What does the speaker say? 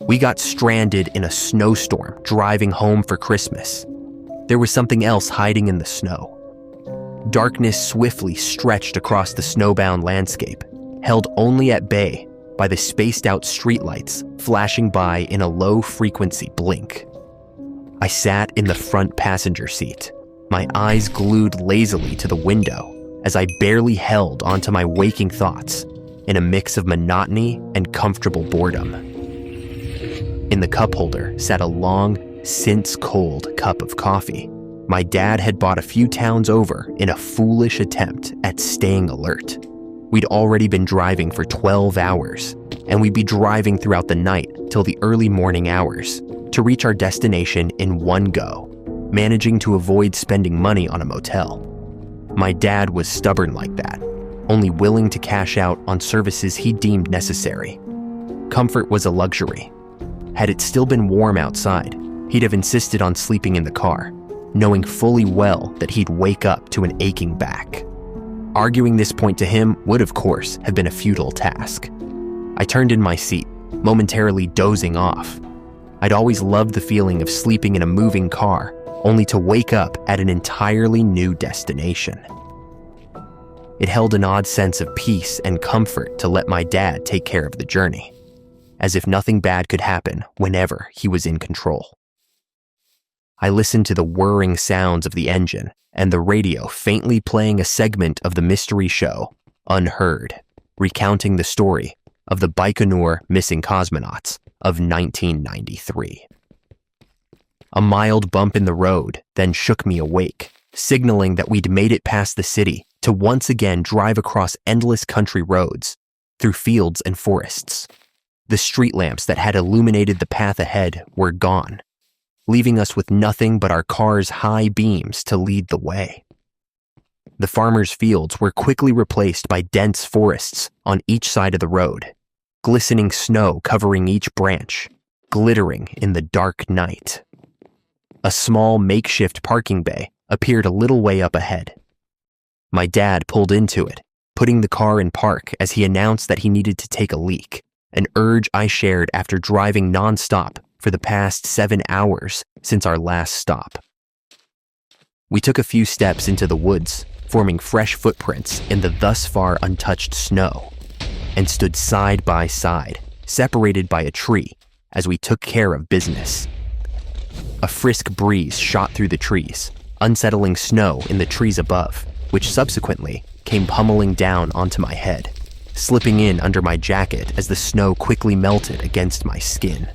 We got stranded in a snowstorm driving home for Christmas. There was something else hiding in the snow. Darkness swiftly stretched across the snowbound landscape, held only at bay by the spaced-out streetlights flashing by in a low-frequency blink. I sat in the front passenger seat, my eyes glued lazily to the window as I barely held onto my waking thoughts in a mix of monotony and comfortable boredom. In the cup holder sat a long, since-cold cup of coffee. My dad had bought a few towns over in a foolish attempt at staying alert. We'd already been driving for 12 hours, and we'd be driving throughout the night till the early morning hours to reach our destination in one go, managing to avoid spending money on a motel. My dad was stubborn like that, only willing to cash out on services he deemed necessary. Comfort was a luxury. Had it still been warm outside, he'd have insisted on sleeping in the car, knowing fully well that he'd wake up to an aching back. Arguing this point to him would, of course, have been a futile task. I turned in my seat, momentarily dozing off. I'd always loved the feeling of sleeping in a moving car, only to wake up at an entirely new destination. It held an odd sense of peace and comfort to let my dad take care of the journey, as if nothing bad could happen whenever he was in control. I listened to the whirring sounds of the engine and the radio faintly playing a segment of the mystery show, Unheard, recounting the story of the Baikonur missing cosmonauts of 1993. A mild bump in the road then shook me awake, signaling that we'd made it past the city to once again drive across endless country roads, through fields and forests. The street lamps that had illuminated the path ahead were gone, leaving us with nothing but our car's high beams to lead the way. The farmers' fields were quickly replaced by dense forests on each side of the road, glistening snow covering each branch, glittering in the dark night. A small makeshift parking bay appeared a little way up ahead. My dad pulled into it, putting the car in park as he announced that he needed to take a leak, an urge I shared after driving nonstop for the past 7 hours since our last stop. We took a few steps into the woods, forming fresh footprints in the thus far untouched snow, and stood side by side, separated by a tree, as we took care of business. A frisk breeze shot through the trees, unsettling snow in the trees above, which subsequently came pummeling down onto my head, slipping in under my jacket as the snow quickly melted against my skin.